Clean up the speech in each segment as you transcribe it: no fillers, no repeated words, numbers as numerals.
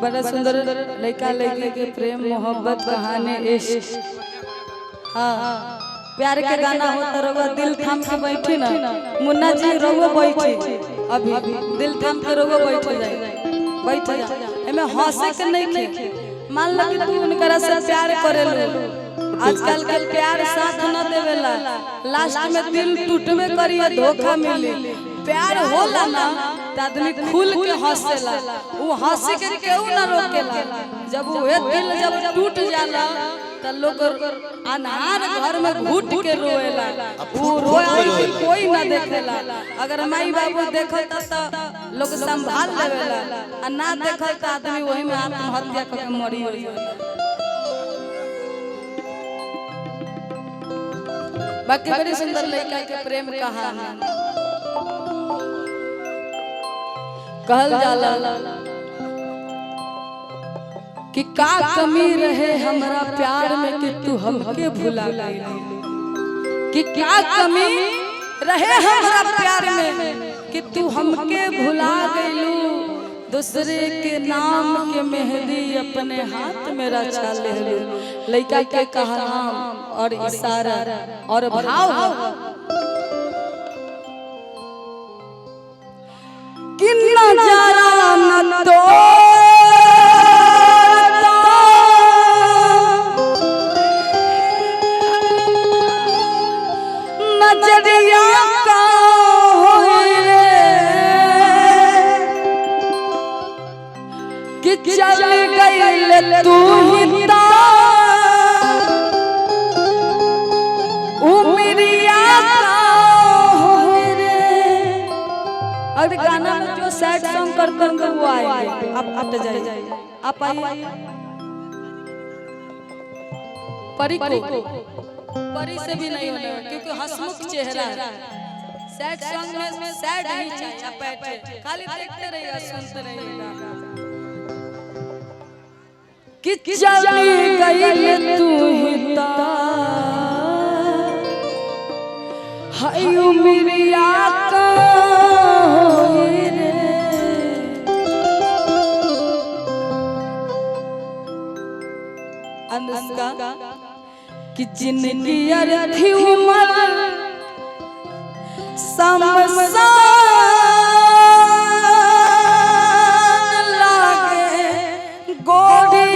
बड़ा सुंदर लड़का लड़की के प्रेम मोहब्बत कहानी इश्क। हाँ प्यार के गाना होता रहुआ दिल थाम के बैठी ना मुन्ना जी रहुआ बैठी अभी दिल थाम के रहुआ बैठ जाए एमे हंसे के नहीं खे मान लो कि तू उनकरा से प्यार करेलू आजकल के प्यार साथ न देवेला लास्ट में दिल टूटवे करिए धोखा मिली प्यार होला ना त आदमी खुल के हंसेला वो हंसी के केहू ना रोकेला जब वो दिल जब टूट जाला त लोग अनहार घर में घुट के रोएला वो रोए कोई ना देखेला अगर माई बाबू देखता त लोग संभाल लेवेला आ ना देखता आदमी वही में आत्महत्या करके मरी बाकी बड़ी सुंदर लड़का के प्रेम कहानी कहल जाला कि का कमी रहे हमरा प्यार में कि तू हमके भुला गई कि क्या कमी रहे हमरा प्यार में कि तू हमके भुला गईलू दूसरे के नाम के मेहंदी अपने हाथ में रचा ले लड़का के कहनाम और इशारा और भाव कि नजारा न तो नजरिया का कि चल गई तू ही और गाना में जो सैड सॉन्ग करते हैं वो आएंगे आप जाइए आप आइए परी परी से भी नहीं होने क्योंकि हंसमुख चेहरा है सैड सॉन्ग में सैड ही चाहिए आप बैठे खाली देखते रहिए सुनते रहिएगा कि चली गई तू ही ता हाय उमरिया का अनुष्का कि जिंदगी अरथी उमर समसान लागे गोड़ी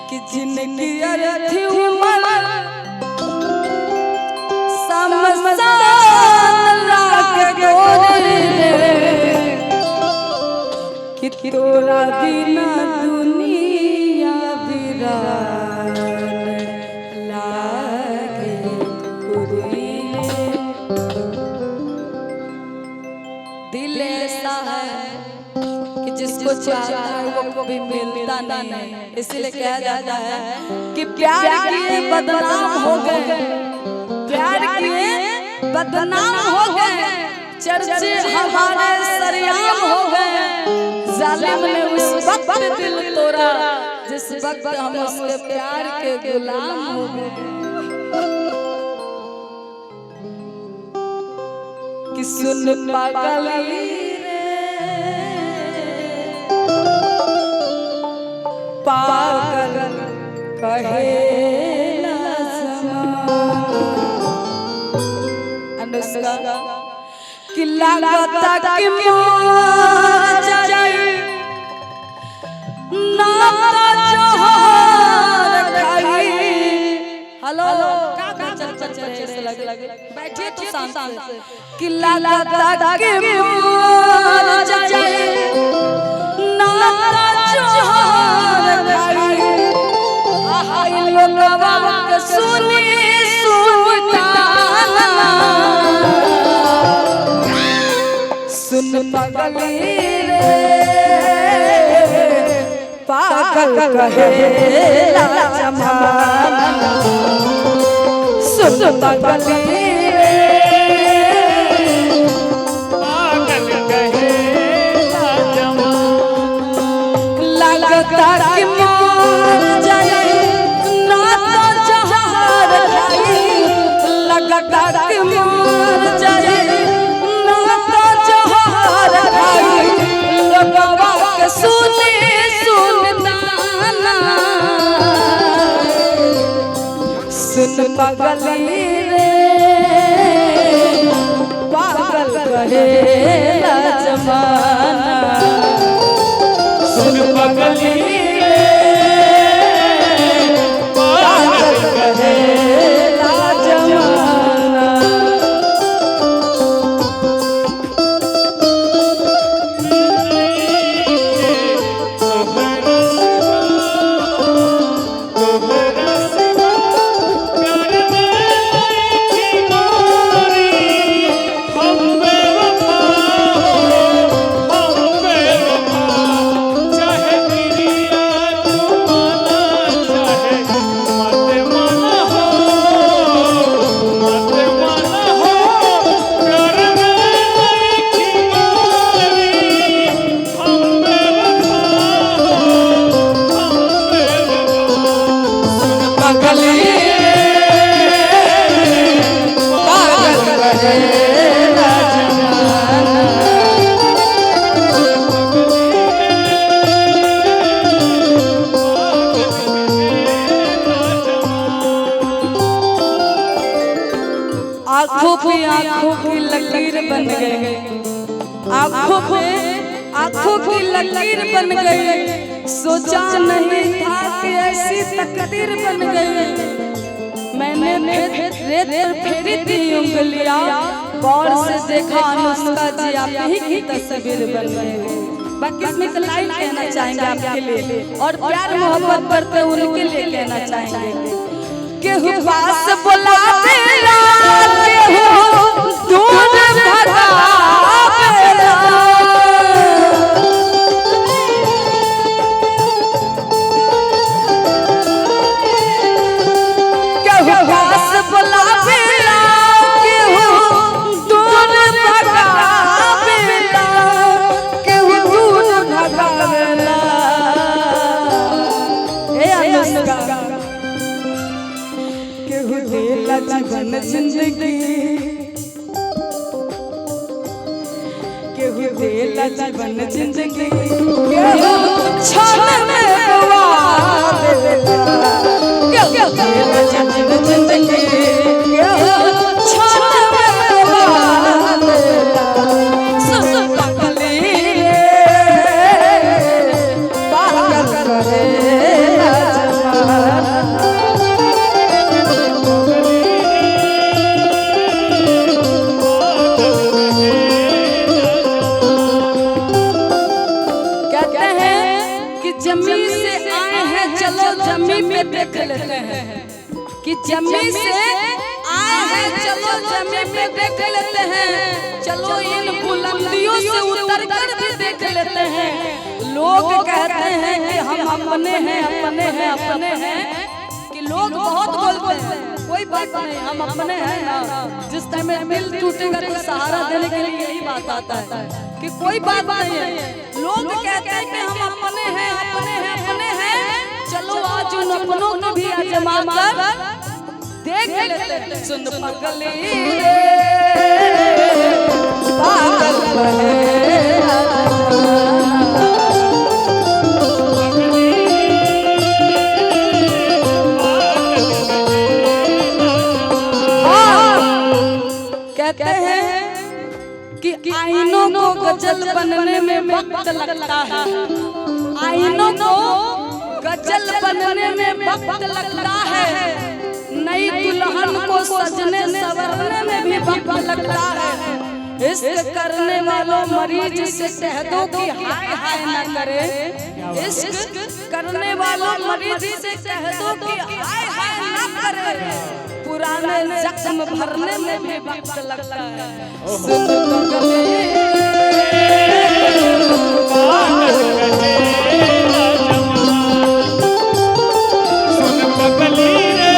कि जिंदगी अरथी उमर समसान लागे गोड़ी कि तोरा बिना दुनिया वीरान लागे दिल ऐसा है कि जिसको चाहता है वो कभी मिलता नहीं है इसलिए कहा जाता है कि प्यार किए बदनाम हो गए प्यार किए बदनाम हो गए चर्चे हमारे सरेआम हो गए जालिम ने उस वक्त दिल तोड़ा जिस वक्त हम उसके प्यार के गुलाम हो गए कि सुन पागली रे पागल कहेला ज़माना अनुष्का कि लागता कि मर जाए नाता जोहर खाई हेलो का चल ऐसे लगे बैठिए तो शांत कि लागता कि मर जाए नाता जोहर खाई हाय लोगवा के सुनी सुन पागली रे पागल कहेला ज़माना सुन पागली रे पागल कहेला ज़माना लगता कि मर जाए नाता जहर खाई लगता कि मर जाए नाता जहर पगली रे पागल कहेला जमाना सुन पगली रे पागल कहेला जमाना आँखों पे आँखों की लकीर बन गई आँखों पे आँखों की लकीर बन गई सोचा नहीं था कि ऐसी तकदीर बन गई मैंने रेत पर फेरी थी उंगलियां गौर से देखा अनुष्का जी आप ही की तस्वीर बन गई बाकी इसमें एक लाइन कहना चाहेंगे आपके लिए और प्यार मोहब्बत करते उनके लिए कहना चाहेंगे केहू पास बुलावेला केहू दूर भगावेला केहू पास बुलावेला केहू दूर भगावेला केहू दूर भगावेला ए अनुष्का केहू देला जीवन जिंदगी केहू देला जीवन जिंदगी केहू क्षण में गवा देला केहू देला जीवन जिंदगी केहू क्षण में गवा देला सुन पगली रे पागल कहेला जमाना जमी से आए हैं चलो जमी पे देख लेते हैं कि जमी से आए हैं चलो जमी पे देख लेते हैं चलो इन बुलंदियों से उतर कर भी देख लेते हैं लोग कहते हैं कि हम अपने हैं अपने हैं अपने हैं कि लोग बहुत बोलते हैं कोई बात नहीं हम अपने हैं ना जिस टाइम में दिल टूटेगा तो सहारा देने के लिए यही बात आता है कि कोई बात नहीं है लोग कहते हैं कि हम अपने हैं अपने हैं अपने हैं चलो आज उन अपनों को भी आजमा कर देख लेते हैं सुन पगली रे पागल कहेला कहते हैं कि आईनों को गजल बनने में वक्त लगता है आईनों को गजल बनने में वक्त लगता है नई दुल्हन को सजने संवरने में भी वक्त लगता है इश्क करने वालों मरीज से कह दो कि हाय हाय न करे इश्क करने वालों मरीज से कह दो कि हाय हाय न करे पुराने जख्म भरने में भी वक्त लगता है सुन पगली सुन पगली रे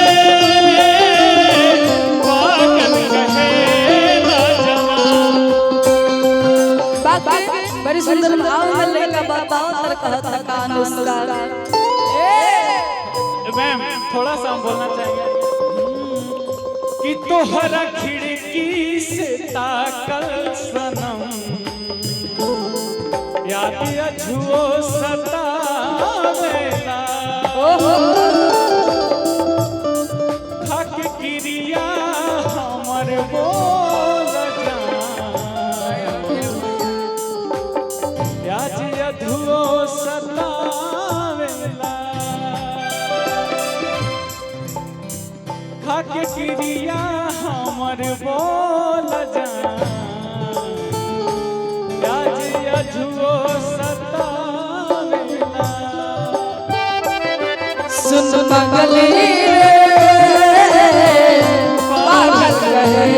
पागल कहेला जमाना बड़ी सुंदर भाव में लड़का बताओ तर कहता का अनुष्का मैम थोड़ा सा हम बोलना चाहेंगे कि तोहरा खिड़की से ताकल सनम याद अझुओ सतावेला थक की क्रिया हमर बोल जान आज अझुओ सतावेला सुन पगली पागल रहे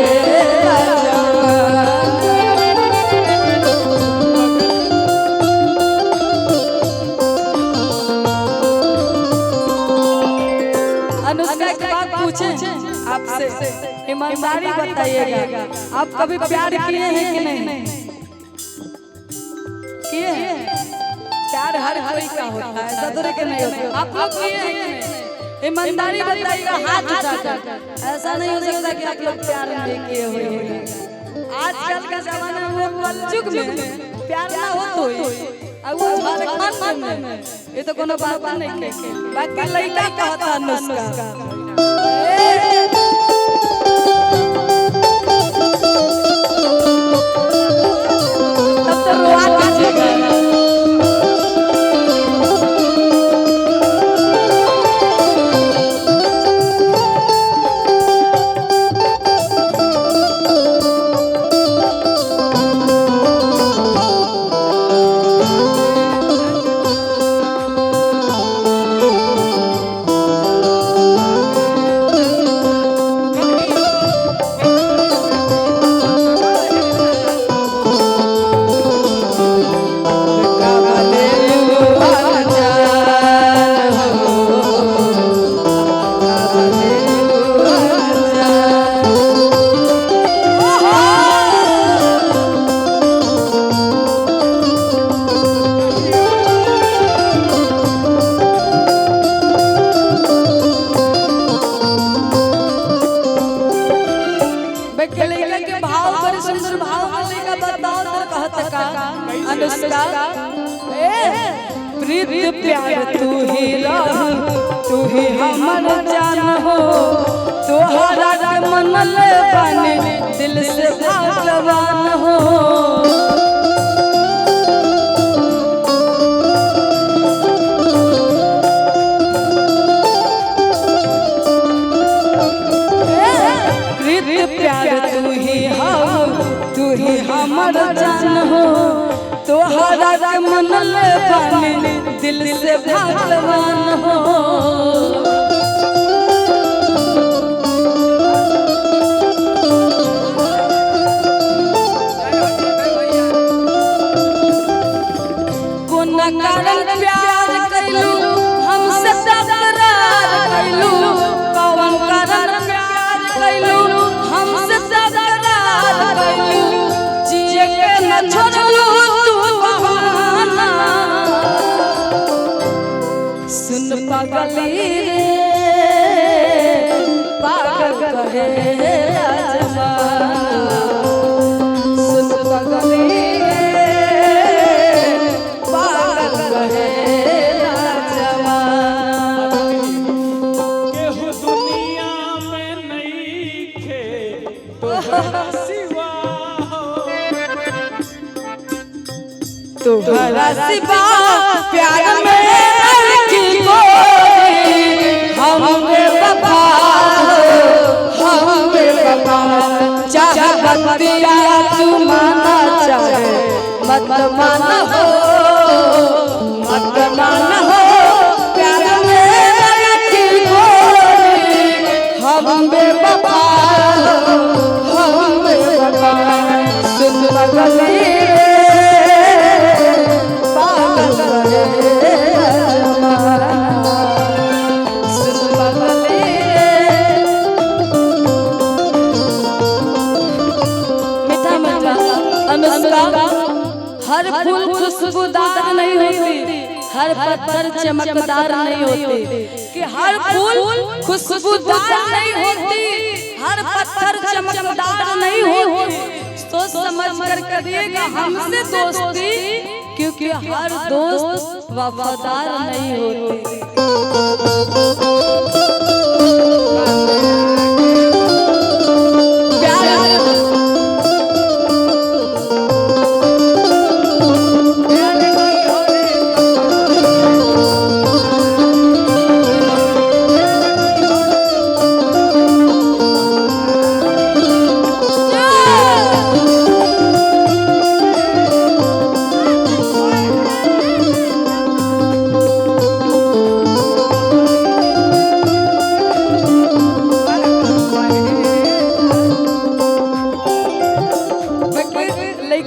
अनुष्का एक बात पूछे आपसे, ईमानदारी बताइएगा, आप कभी प्यार किए हैं कि नहीं? किए हैं? प्यार हर कोई का होता है, ऐसा तो कि नहीं होता। आप लोग किए हैं कि नहीं? ईमानदारी बताइएगा हाथ उठाकर। ऐसा नहीं हो सकता कि आप लोग प्यार नहीं किए हुए हैं। आजकल का जमाना में कलयुग में प्यार ना हो तो अब वो झारखंड में ये तो कोनो बात नहीं के बाकी लइका कहता अनुष्का तब तो रोआ दीजिएगा। अनुष्का प्रीत प्यार तू ही रह तू ही हमर जान हो तोहरा के मन ले बानी दिल से भगवान हो प्रीत प्यार तू ही हमर जान हो तोहरा के मन ले बानी दिल से भगवान हो कोन कारण प्यार कैलू हमसे तकरार कैलू कौन कारण प्यार कैलू हमसे तकरार कैलू जिए के न छोड़लू सुन पगली रे पागल कहे जमाना सुन पगली रे पागल कहे जमाना केहू दुनिया में नहीं खे तोहरा सिवा तोहरा सिवा प्यार में हमें बता चाहतिया तू माना चाहे मत माना हो प्यार में हमें बता सुन पगली हर फूल खुशबूदार नहीं होती हर पत्थर चमकदार नहीं होती कि हर फूल खुशबूदार नहीं होती हर पत्थर चमकदार नहीं होती सोच समझ कर करिएगा हमसे दोस्ती क्योंकि हर दोस्त वफादार नहीं होते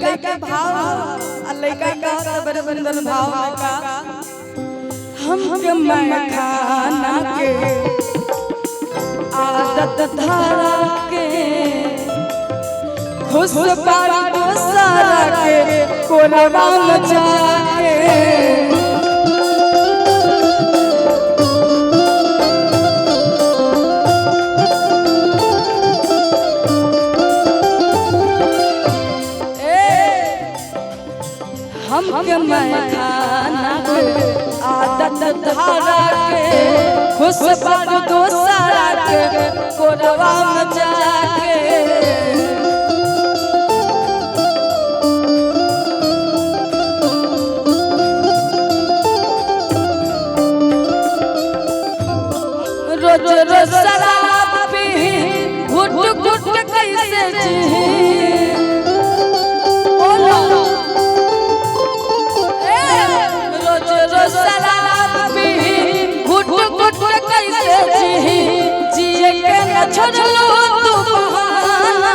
लड़का के भाव आ लड़का का तो बड़े सुंदर भाव में का हम के मैं खाना के आदत धारा के खुश बारी सारा के कोरबा में जाके हम के मैं खाना के आदत धारा के खुश बारी सारा के कोरबा में जाके रोज रोज शराब पी घुट घुट कैसे जी रोज रोज शराब पी घुट घुट कैसे जी जिए के न छोड़लो तू बहाना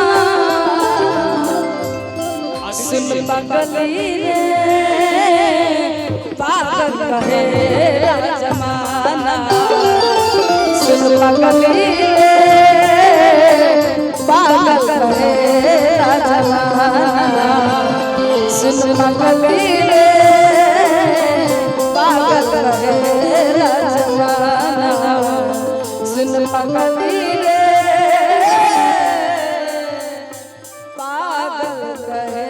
सुन पगली रे पागल कहे जमाना सुन पगली रे पागल कहे जमाना सुन पगली रे पागल कहे जमाना सुन पगली रे पागल कहे